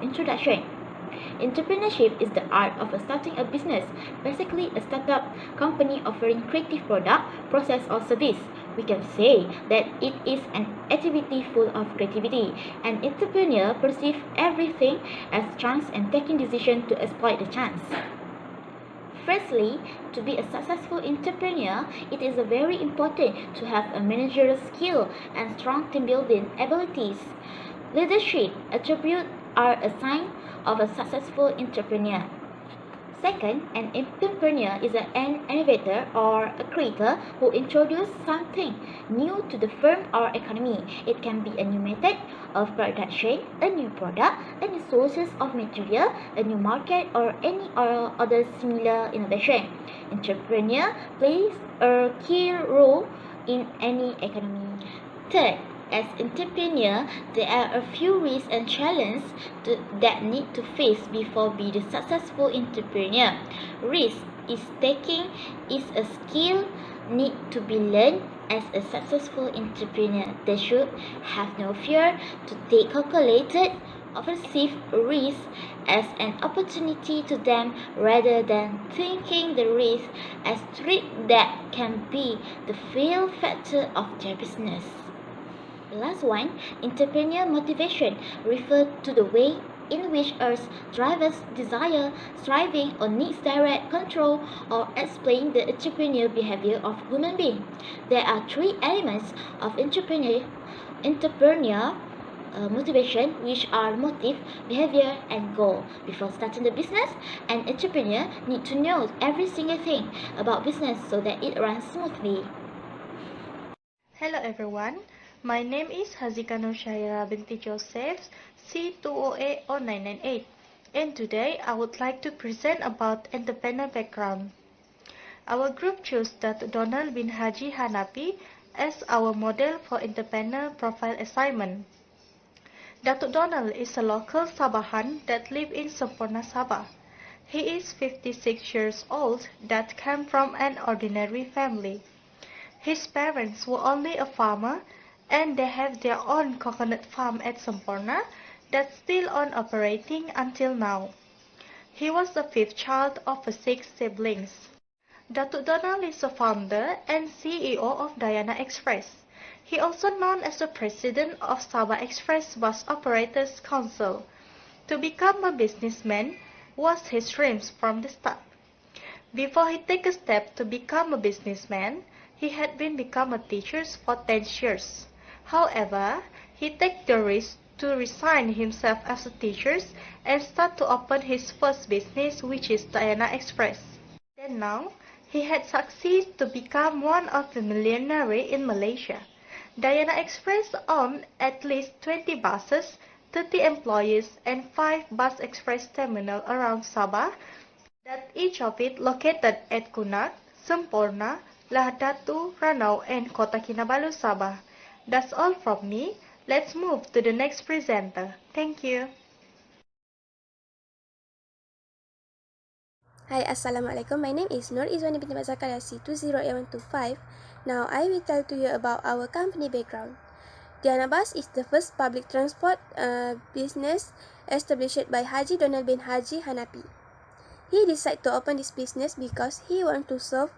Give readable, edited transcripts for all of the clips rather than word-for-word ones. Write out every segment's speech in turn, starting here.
introduction. Entrepreneurship is the art of starting a business, basically a startup company offering creative product, process or service. We can say that it is an activity full of creativity. An entrepreneur perceives everything as chance and taking decisions to exploit the chance. Firstly, to be a successful entrepreneur, it is very important to have a managerial skill and strong team building abilities. Leadership attributes are a sign of a successful entrepreneur. Second, an entrepreneur is an innovator or a creator who introduces something new to the firm or economy. It can be a new method of production, a new product, a new sources of material, a new market, or any other similar innovation. Entrepreneur plays a key role in any economy. Third, as entrepreneur, there are a few risks and challenges that need to face before being a successful entrepreneur. Risk is taking is a skill need to be learned as a successful entrepreneur. They should have no fear to take calculated, offensive risk as an opportunity to them rather than thinking the risk as threat that can be the fail factor of their business. The last one, entrepreneur motivation, refers to the way in which us drivers desire, striving, or needs direct control or explain the entrepreneurial behavior of human being. There are three elements of entrepreneur motivation, which are motive, behavior, and goal. Before starting the business, an entrepreneur needs to know every single thing about business so that it runs smoothly. Hello everyone. My name is HAZIQAH SYAHIRAH binti JOSHEP, C2080998, and today I would like to present about entrepreneur background. Our group chose Dr. Donald bin Haji Hanapi as our model for entrepreneur profile assignment. Dr. Donald is a local Sabahan that lives in Sempurna, Sabah. He is 56 years old that came from an ordinary family. His parents were only a farmer and they have their own coconut farm at Sempurna that's still on operating until now. He was the fifth child of 6 siblings. Dr. Donald is the founder and CEO of Dayana Express. He also known as the president of Sabah Express Bus Operators Council. To become a businessman was his dreams from the start. Before he took a step to become a businessman, he had become a teacher for 10 years. However, he took the risk to resign himself as a teacher and start to open his first business, which is Dayana Express. Then now, he had succeeded to become one of the millionaires in Malaysia. Dayana Express owned at least 20 buses, 30 employees, and 5 bus express terminals around Sabah, that each of it located at GUNA, Sempurna, Lahadatu, Ranau, and Kota Kinabalu, Sabah. That's all from me. Let's move to the next presenter. Thank you. Hi, Assalamualaikum. My name is IZWANI binti ZAKARIA C208-W1. Now, I will tell to you about our company background. Dayana Bus is the first public transport business established by Haji Donald bin Haji Hanapi. He decided to open this business because he wanted to solve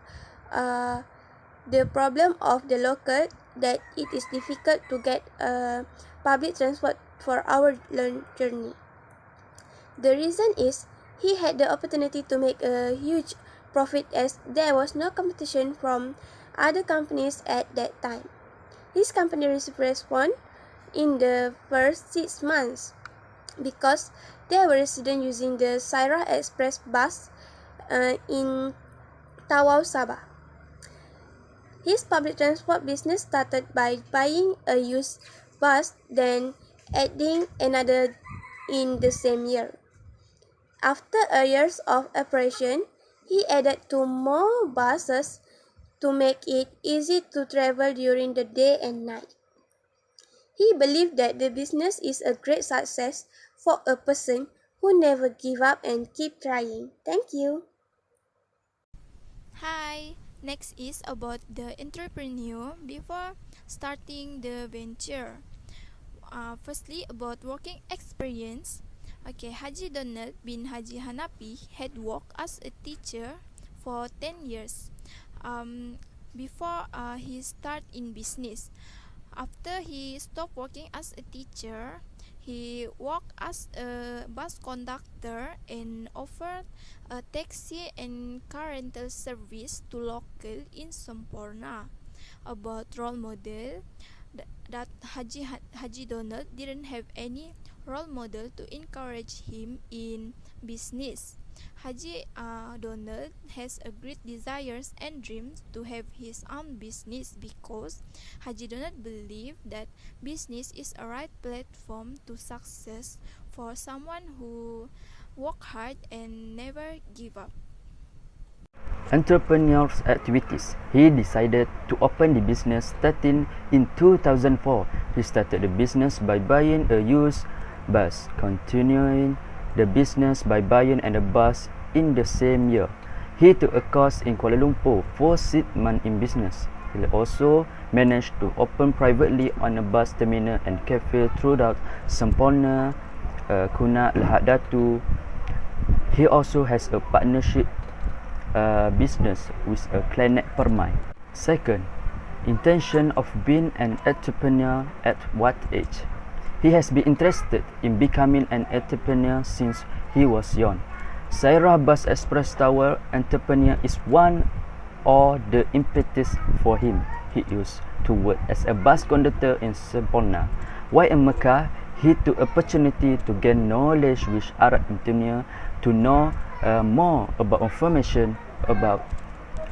the problem of the local that it is difficult to get public transport for our journey. The reason is he had the opportunity to make a huge profit as there was no competition from other companies at that time. His company received response in the first 6 months because there were residents using the SYAHIRAH Express bus in Tawau, Sabah. His public transport business started by buying a used bus, then adding another in the same year. After a year of operation, he added 2 more buses to make it easy to travel during the day and night. He believed that the business is a great success for a person who never give up and keep trying. Thank you. Hi, next is about the entrepreneur before starting the venture. Firstly, about working experience. Okay, Haji Donald bin Haji Hanapi had worked as a teacher for 10 years before he started in business. After he stopped working as a teacher, he worked as a bus conductor and offered a taxi and car rental service to local in Semporna. About role model, that Haji Donald didn't have any role model to encourage him in business. Haji Donald has a great desires and dreams to have his own business because Haji Donald believed that business is a right platform to success for someone who work hard and never give up. Entrepreneur's activities. He decided to open the business starting in 2004. He started the business by buying a used bus, continuing the business by buying a bus in the same year. He took a course in Kuala Lumpur for 6 months in business. He also managed to open privately on a bus terminal and cafe throughout Semporna, GUNA, Lahadatu. He also has a partnership business with a clinic Permai. Second, intention of being an entrepreneur at what age? He has been interested in becoming an entrepreneur since he was young. SYAHIRAH Bus Express Tower entrepreneur is one or the impetus for him. He used to work as a bus conductor in Semporna. While in Mecca, he took opportunity to gain knowledge with Arab entrepreneur to know more about information about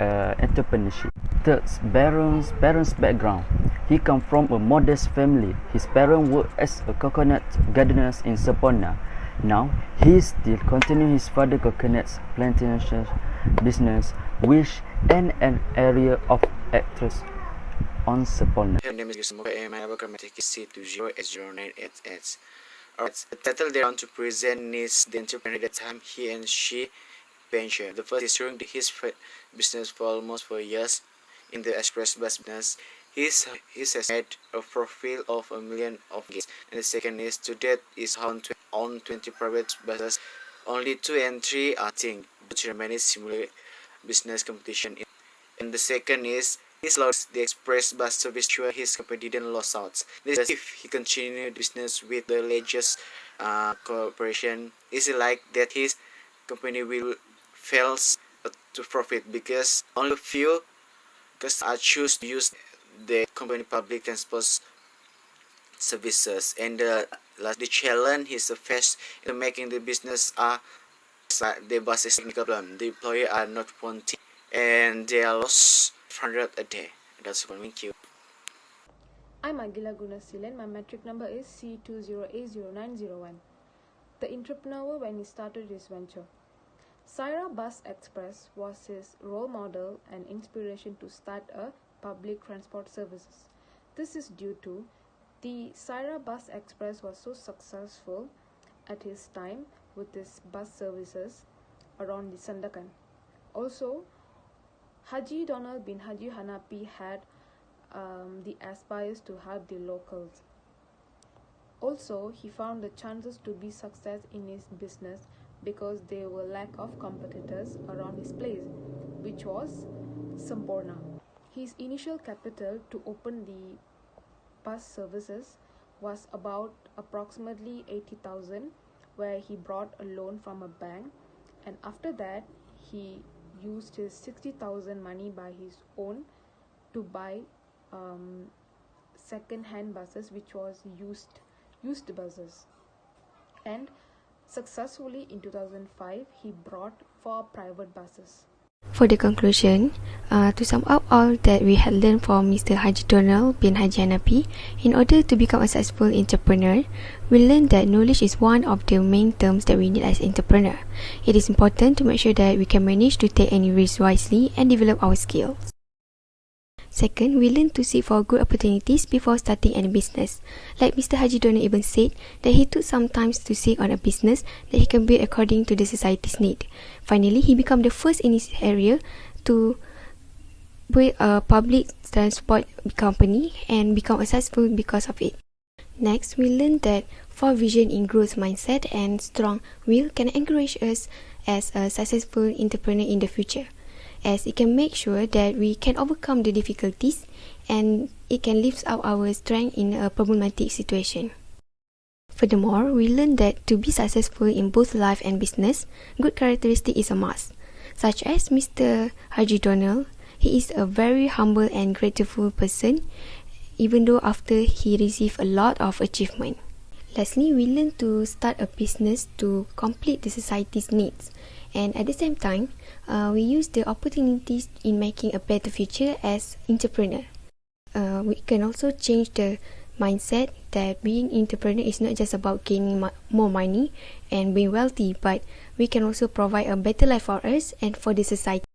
entrepreneurship. Third, parents' background. He comes from a modest family. His parents worked as a coconut gardeners in Semporna. Now, he still continues his father coconut plantation business, which in an area of acres on Semporna. My name is MOKOI and my number is C20S0988. Alright, the title they want to present is the entrepreneur at the time he and she venture. The first is during his business for almost 4 years in the express bus business. He has made a profile of $1 million of gains. And the second is to date is on 20 private buses. Only 2 and 3 are thing, but remaining similar business competition. And the second is he lost the express bus service sure his company didn't lose out. This is if he continued business with the latest corporation. Is it like that his company will fails to profit because only few customers choose to use the company public transport services, and the challenge is the first in making the business the bus is technical problem. The employee are not wanting and they are lost 100 a day. That's one. Thank you. I'm AGILLA SEELAN. My metric number is C20A0901. The entrepreneur when he started his venture. SYAHIRAH Bus Express was his role model and inspiration to start a public transport services. This is due to the SYAHIRAH Bus Express was so successful at his time with his bus services around the Sandakan. Also, Haji Donald bin Haji Hanapi had the aspires to help the locals. Also, he found the chances to be success in his business because there were lack of competitors around his place, which was Semporna. His initial capital to open the bus services was about approximately 80,000, where he brought a loan from a bank, and after that he used his 60,000 money by his own to buy second-hand buses, which was used buses, and successfully in 2005 he brought 4 private buses. For the conclusion, to sum up all that we had learned from Mr. Haji Donald bin Haji Hanapi, in order to become a successful entrepreneur, we learned that knowledge is one of the main terms that we need as entrepreneur. It is important to make sure that we can manage to take any risk wisely and develop our skills. Second, we learn to seek for good opportunities before starting any business. Like Mr. Haji Donald even said, that he took some time to seek on a business that he can build according to the society's need. Finally, he became the first in his area to build a public transport company and become successful because of it. Next, we learned that for vision in growth mindset and strong will can encourage us as a successful entrepreneur in the future, as it can make sure that we can overcome the difficulties and it can lift out our strength in a problematic situation. Furthermore, we learn that to be successful in both life and business, good characteristic is a must, such as Mr. Haji Donald. He is a very humble and grateful person, even though after he received a lot of achievement. Lastly, we learn to start a business to complete the society's needs, and at the same time, we use the opportunities in making a better future as entrepreneur. We can also change the mindset that being entrepreneur is not just about gaining more money and being wealthy, but we can also provide a better life for us and for the society.